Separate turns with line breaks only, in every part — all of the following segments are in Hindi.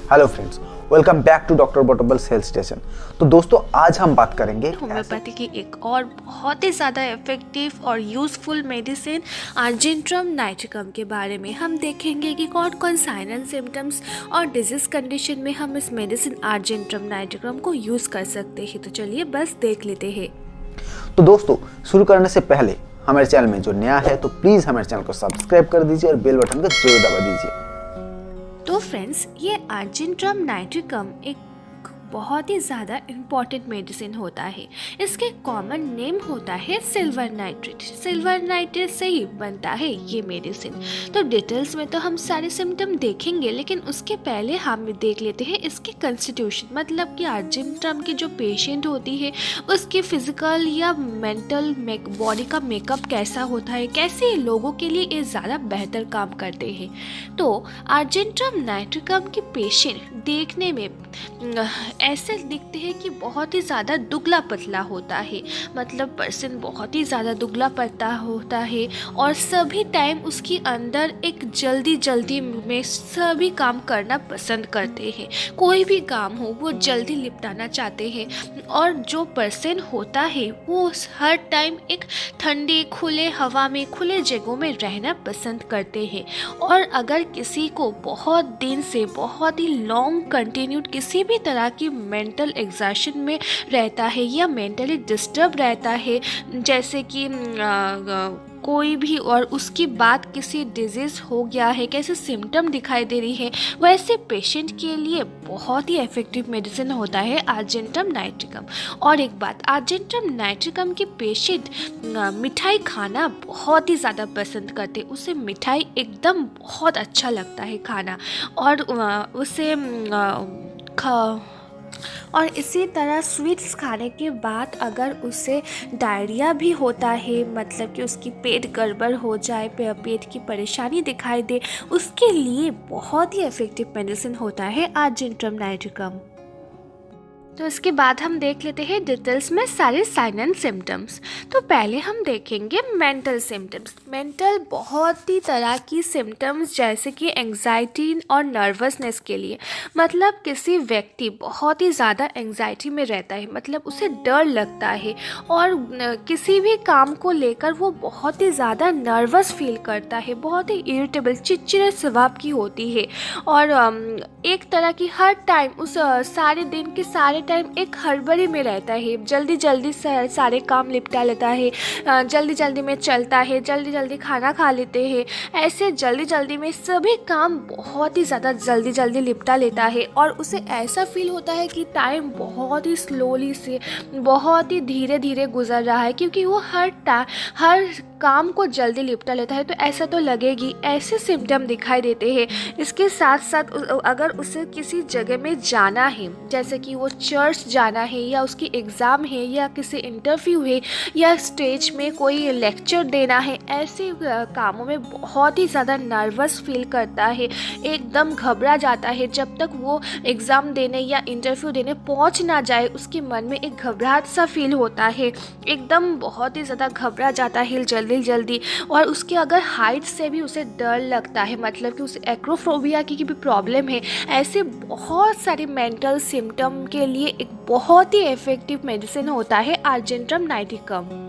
Hello friends, welcome back to doctor portable health station. तो दोस्तों, आज हम बात करेंगे
होम्योपैथी की एक और बहुत ही ज़्यादा इफेक्टिव और यूज़फुल मेडिसिन आर्जेंट्रम नाइट्रिकम के बारे में। हम देखेंगे कि कौन कौन साइन एंड सिम्टम्स और डिजीज़ कंडीशन में हम इस मेडिसिन आर्जेंट्रम नाइट्रिकम को यूज़ कर सकते हैं। तो चलिए बस देख लेते हैं।
तो दोस्तों, शुरू करने से पहले हमारे चैनल में जो नया है तो प्लीज़ हमारे चैनल को सब्सक्राइब कर दीजिए और बेल बटन को जरूर दबा दीजिए।
तो फ्रेंड्स, ये आर्जेंट्रम नाइट्रिकम एक बहुत ही ज़्यादा इम्पॉर्टेंट मेडिसिन होता है। इसके कॉमन नेम होता है सिल्वर नाइट्रेट। सिल्वर नाइट्रेट से ही बनता है ये मेडिसिन। तो डिटेल्स में तो हम सारे सिम्टम देखेंगे, लेकिन उसके पहले हम देख लेते हैं इसके कंस्टिट्यूशन, मतलब कि आर्जेंट्रम की जो पेशेंट होती है उसकी फिजिकल या मेंटल बॉडी का मेकअप कैसा होता है, कैसे लोगों के लिए ये ज़्यादा बेहतर काम करते हैं। तो आर्जेंट्रम नाइट्रिकम की पेशेंट देखने में ऐसे दिखते हैं कि बहुत ही ज़्यादा दुबला पतला होता है, मतलब पर्सन बहुत ही ज़्यादा दुबला पतला होता है और सभी टाइम उसके अंदर एक जल्दी में सभी काम करना पसंद करते हैं। कोई भी काम हो वो जल्दी निपटाना चाहते हैं और जो पर्सन होता है वो हर टाइम एक ठंडे खुले हवा में खुले जगहों में रहना पसंद करते हैं। और अगर किसी को बहुत दिन से बहुत ही लॉन्ग कंटिन्यूड किसी भी तरह की मेंटल एग्जॉशन में रहता है या मेंटली डिस्टर्ब रहता है, जैसे कि कोई भी और उसकी बात किसी डिजीज़ हो गया है, कैसे सिम्टम दिखाई दे रही है, वैसे पेशेंट के लिए बहुत ही इफेक्टिव मेडिसिन होता है आर्जेंट्रम नाइट्रिकम। और एक बात, आर्जेंट्रम नाइट्रिकम के पेशेंट मिठाई खाना बहुत ही ज़्यादा पसंद करते, उसे मिठाई एकदम बहुत अच्छा लगता है खाना और उसे और इसी तरह स्वीट्स खाने के बाद अगर उसे डायरिया भी होता है, मतलब कि उसकी पेट गड़बड़ हो जाए, पेट की परेशानी दिखाई दे, उसके लिए बहुत ही इफेक्टिव मेडिसिन होता है आर्जेंट्रम नाइट्रिकम। तो इसके बाद हम देख लेते हैं डिटेल्स में सारे साइन एंड सिम्टम्स। तो पहले हम देखेंगे मेंटल सिम्टम्स। मेंटल बहुत ही तरह की सिम्टम्स, जैसे कि एंग्जाइटी और नर्वसनेस के लिए, मतलब किसी व्यक्ति बहुत ही ज़्यादा एंग्जाइटी में रहता है, मतलब उसे डर लगता है और किसी भी काम को लेकर वो बहुत ही ज़्यादा नर्वस फील करता है, बहुत ही इरिटेबल चिड़चिड़े स्वभाव की होती है और एक तरह की हर टाइम उस सारे दिन के सारे टाइम एक हड़बड़ी में रहता है, जल्दी सारे काम निपटा लेता है, जल्दी में चलता है, जल्दी खाना खा लेते हैं, ऐसे जल्दी में सभी काम बहुत ही ज़्यादा जल्दी निपटा लेता है और उसे ऐसा फील होता है कि टाइम बहुत ही स्लोली से बहुत ही धीरे गुजर रहा है, क्योंकि वो हर काम को जल्दी निपटा लेता है। तो ऐसा तो लगेगी, ऐसे सिम्टम दिखाई देते हैं। इसके साथ साथ अगर उसे किसी जगह में जाना है, जैसे कि वो चर्च जाना है या उसकी एग्ज़ाम है या किसी इंटरव्यू है या स्टेज में कोई लेक्चर देना है, ऐसे कामों में बहुत ही ज़्यादा नर्वस फील करता है, एकदम घबरा जाता है। जब तक वो एग्ज़ाम देने या इंटरव्यू देने पहुंच ना जाए, उसके मन में एक घबराहट सा फील होता है, एकदम बहुत ही ज़्यादा घबरा जाता है जल्दी। और उसके अगर हाइट से भी उसे डर लगता है, मतलब कि उसे एक्रोफोबिया की भी प्रॉब्लम है। ऐसे बहुत सारे मेंटल सिम्टम के लिए एक बहुत ही इफेक्टिव मेडिसिन होता है आर्जेंट्रम नाइट्रिकम।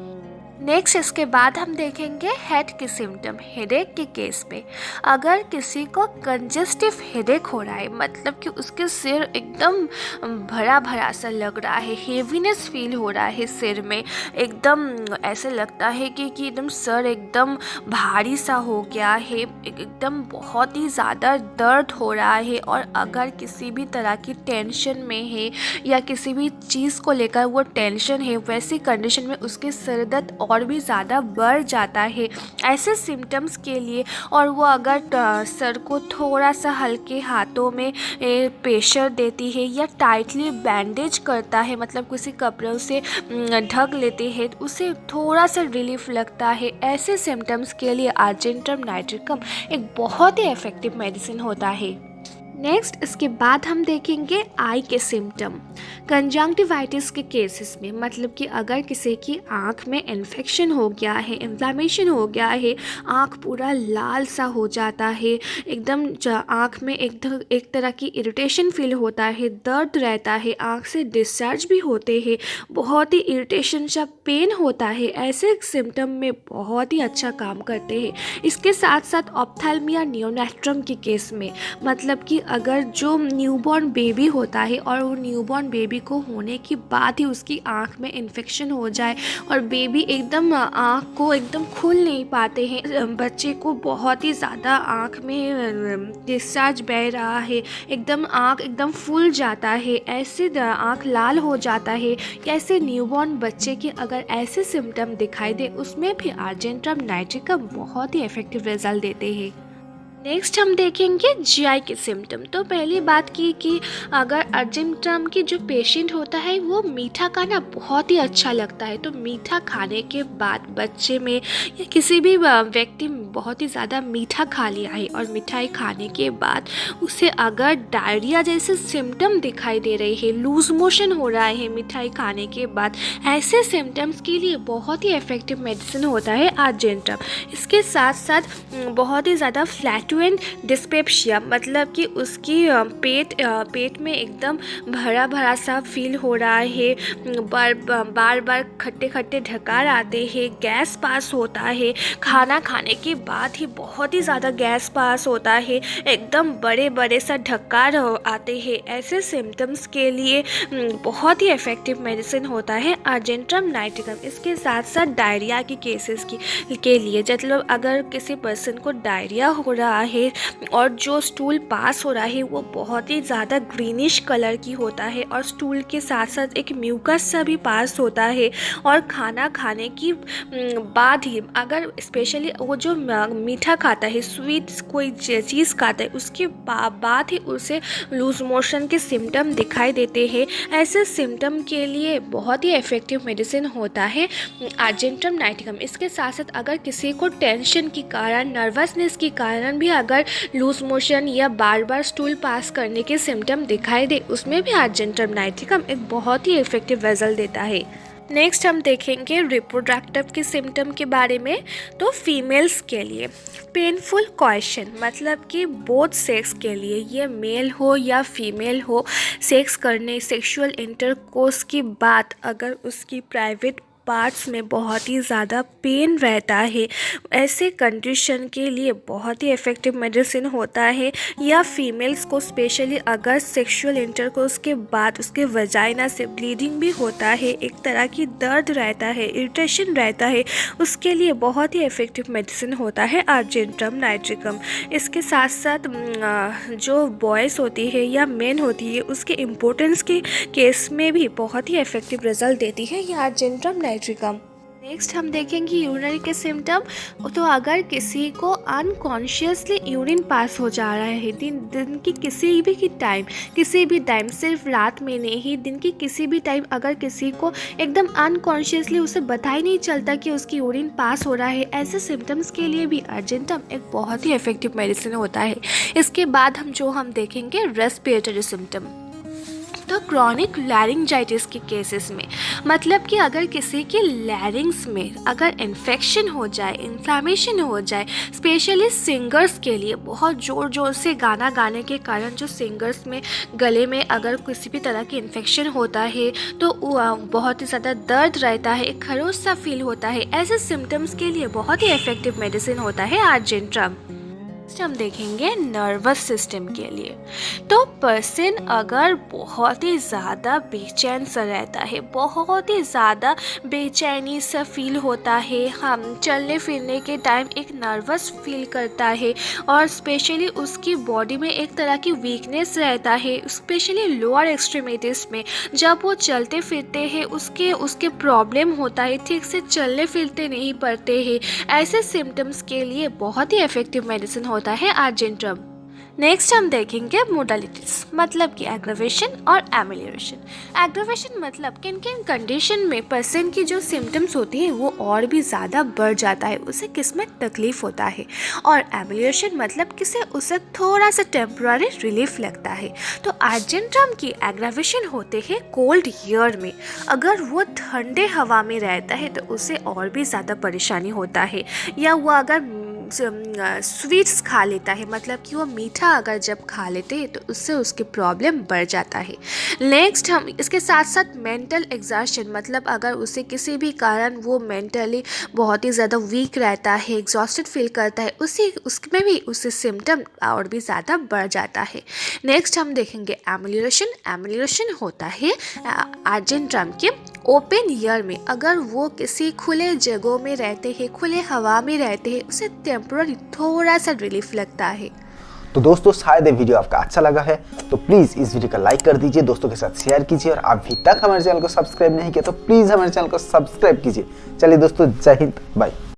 नेक्स्ट इसके बाद हम देखेंगे हेड के सिम्टम। हेडेक के केस में अगर किसी को कंजेस्टिव हेडेक हो रहा है, मतलब कि उसके सिर एकदम भरा सा लग रहा है, हेवीनेस फील हो रहा है सिर में, एकदम ऐसे लगता है कि एकदम सर एकदम भारी सा हो गया है, एकदम बहुत ही ज़्यादा दर्द हो रहा है और अगर किसी भी तरह की टेंशन में है या किसी भी चीज़ को लेकर वो टेंशन है, वैसी कंडीशन में उसके सिर दर्द और भी ज़्यादा बढ़ जाता है। ऐसे सिम्टम्स के लिए और वो अगर सर को थोड़ा सा हल्के हाथों में प्रेशर देती है या टाइटली बैंडेज करता है, मतलब किसी कपड़ों से ढक लेते हैं, उसे थोड़ा सा रिलीफ लगता है। ऐसे सिम्टम्स के लिए आर्जेंट्रम नाइट्रिकम एक बहुत ही इफेक्टिव मेडिसिन होता है। नेक्स्ट इसके बाद हम देखेंगे आई के सिम्टम। कंजंक्टिवाइटिस के केसेस में, मतलब कि अगर किसी की आँख में इन्फेक्शन हो गया है, इन्फ्लामेशन हो गया है, आँख पूरा लाल सा हो जाता है, एकदम आँख में एक तरह की इरिटेशन फील होता है, दर्द रहता है, आँख से डिस्चार्ज भी होते हैं, बहुत ही इरिटेशन सा पेन होता है, ऐसे सिम्टम में बहुत ही अच्छा काम करते हैं। इसके साथ साथ ऑप्थेल्मिया नियोनेट्रम के केस में, मतलब कि अगर जो न्यूबॉर्न बेबी होता है और वो न्यूबॉर्न बेबी को होने के बाद ही उसकी आँख में इन्फेक्शन हो जाए और बेबी एकदम आँख को एकदम खोल नहीं पाते हैं, बच्चे को बहुत ही ज़्यादा आँख में डिस्चार्ज बह रहा है, एकदम आँख एकदम फूल जाता है, ऐसे आँख लाल हो जाता है, ऐसे न्यूबॉर्न बच्चे के अगर ऐसे सिम्टम दिखाई दे, उसमें भी अर्जेंटम नाइट्रिकम बहुत ही इफेक्टिव रिजल्ट देते हैं। नेक्स्ट हम देखेंगे जीआई के सिम्टम। तो पहली बात की कि अगर अर्जेंटम की जो पेशेंट होता है वो मीठा खाना बहुत ही अच्छा लगता है, तो मीठा खाने के बाद बच्चे में या किसी भी व्यक्ति में बहुत ही ज़्यादा मीठा खा लिया है और मिठाई खाने के बाद उसे अगर डायरिया जैसे सिम्टम दिखाई दे रहे हैं, लूज मोशन हो रहा है मिठाई खाने के बाद, ऐसे सिम्टम्स के लिए बहुत ही इफेक्टिव मेडिसिन होता है अर्जेंटम। इसके साथ साथ बहुत ही ज़्यादा फ्लैटुएंट डिस्पेप्सिया, मतलब कि उसकी पेट में एकदम भरा भरा सा फील हो रहा है, बार बार खट्टे खट्टे ढकार आते हैं, गैस पास होता है, खाना खाने के बाद ही बहुत ही ज़्यादा गैस पास होता है, एकदम बड़े बड़े सा ढक्कार आते हैं, ऐसे सिम्टम्स के लिए बहुत ही इफेक्टिव मेडिसिन होता है अर्जेंटम नाइट्रिकम। इसके साथ साथ डायरिया की केसेस के लिए, मतलब अगर किसी पर्सन को डायरिया हो रहा है और जो स्टूल पास हो रहा है वो बहुत ही ज़्यादा ग्रीनिश कलर की होता है और स्टूल के साथ साथ एक म्यूकस सा भी पास होता है, और खाना खाने की बाद ही अगर स्पेशली वो जो मीठा खाता है, स्वीट कोई चीज़ खाता है, उसके बाद ही उसे लूज मोशन के सिम्टम दिखाई देते हैं, ऐसे सिम्टम के लिए बहुत ही इफेक्टिव मेडिसिन होता है अर्जेंटम नाइट्रिकम। इसके साथ साथ अगर किसी को टेंशन के कारण, नर्वसनेस के कारण भी अगर लूज मोशन या बार बार स्टूल पास करने के सिम्टम दिखाई दे, उसमें भी अर्जेंटम नाइट्रिकम एक बहुत ही इफेक्टिव रिजल्ट देता है। नेक्स्ट हम देखेंगे रिप्रोडक्टिव के सिम्टम के बारे में। तो फीमेल्स के लिए पेनफुल क्वेश्चन, मतलब कि बोथ सेक्स के लिए, ये मेल हो या फीमेल हो, सेक्स करने, सेक्सुअल इंटरकोर्स की बात अगर उसकी प्राइवेट पार्ट्स में बहुत ही ज़्यादा पेन रहता है, ऐसे कंडीशन के लिए बहुत ही इफ़ेक्टिव मेडिसिन होता है। या फीमेल्स को स्पेशली अगर सेक्सुअल इंटरकोर्स के बाद उसके वजाइना से ब्लीडिंग भी होता है, एक तरह की दर्द रहता है, इरिटेशन रहता है, उसके लिए बहुत ही इफ़ेक्टिव मेडिसिन होता है अर्जेंटम नाइट्रिकम। इसके साथ साथ जो बॉयज़ होती है या मेन होती है, उसके इम्पोर्टेंस के केस में भी बहुत ही इफ़ेक्टिव रिजल्ट देती है ये अर्जेंटम नाइट्रिकम। नेक्स्ट हम देखेंगे यूरिनरी के सिम्टम। तो अगर किसी को अनकॉन्शियसली यूरिन पास हो जा रहा है दिन की किसी भी टाइम, सिर्फ रात में नहीं, दिन की किसी भी टाइम अगर किसी को एकदम अनकॉन्शियसली उसे पता ही नहीं चलता कि उसकी यूरिन पास हो रहा है, ऐसे सिम्टम्स के लिए भी अर्जेंटम एक बहुत ही इफेक्टिव मेडिसिन होता है। इसके बाद हम देखेंगे रेस्पिरेटरी सिम्टम। तो क्रॉनिक लैरिंजाइटिस के केसेस में, मतलब कि अगर किसी के लैरिंग्स में अगर इन्फेक्शन हो जाए, इन्फ्लामेशन हो जाए, स्पेशली सिंगर्स के लिए, बहुत ज़ोर से गाना गाने के कारण जो सिंगर्स में गले में अगर किसी भी तरह की इन्फेक्शन होता है तो बहुत ही ज़्यादा दर्द रहता है, एक खरोश सा फील होता है, ऐसे सिम्टम्स के लिए बहुत ही इफेक्टिव मेडिसिन होता है अर्जेंटम। हम देखेंगे नर्वस सिस्टम के लिए। तो पर्सन अगर बहुत ही ज़्यादा बेचैन सा रहता है, बहुत ही ज़्यादा बेचैनी सा फील होता है, हम चलने फिरने के टाइम एक नर्वस फील करता है, और स्पेशली उसकी बॉडी में एक तरह की वीकनेस रहता है, स्पेशली लोअर एक्सट्रीमिटीज़ में जब वो चलते फिरते हैं उसके प्रॉब्लम होता है, ठीक से चलने फिरते नहीं पाते हैं, ऐसे सिम्टम्स के लिए बहुत ही इफेक्टिव मेडिसिन होता है अर्जेंटम। नेक्स्ट हम देखेंगे मोडालिटीज मतलब कि एग्रावेशन और एमेलियोरेशन। एग्रावेशन मतलब किन किन कंडीशन में पर्सन की जो सिम्टम्स होती हैं वो और भी ज़्यादा बढ़ जाता है, उसे किस में तकलीफ होता है। और एमेलियोरेशन मतलब किसे उसे थोड़ा सा टेम्पररी रिलीफ लगता है। तो अर्जेंट्रम की एग्रावेशन होते हैं कोल्ड ईयर में। अगर वो ठंडे हवा में रहता है तो उसे और भी ज़्यादा परेशानी होता है। या वो अगर स्वीट्स खा लेता है मतलब कि वो मीठा अगर जब खा लेते हैं तो उससे उसकी प्रॉब्लम बढ़ जाता है। नेक्स्ट हम इसके साथ साथ मेंटल एग्जॉशन मतलब अगर उसे किसी भी कारण वो मेंटली बहुत ही ज़्यादा वीक रहता है, एग्जॉस्टेड फील करता है, उसमें भी उससे सिम्टम और भी ज़्यादा बढ़ जाता है। नेक्स्ट हम देखेंगे एमेलियोरेशन। एमेलियोरेशन होता है अर्जेंट्रम के ओपन ईयर में। अगर वो किसी खुले जगहों में रहते हैं, खुले हवा में रहते हैं, उसे टेम्पररी थोड़ा सा रिलीफ लगता है।
तो दोस्तों शायद ये वीडियो आपका अच्छा लगा है, तो प्लीज़ इस वीडियो को लाइक कर दीजिए, दोस्तों के साथ शेयर कीजिए, और अभी तक हमारे चैनल को सब्सक्राइब नहीं किया तो प्लीज़ हमारे चैनल को सब्सक्राइब कीजिए। चलिए दोस्तों, जय हिंद, बाय।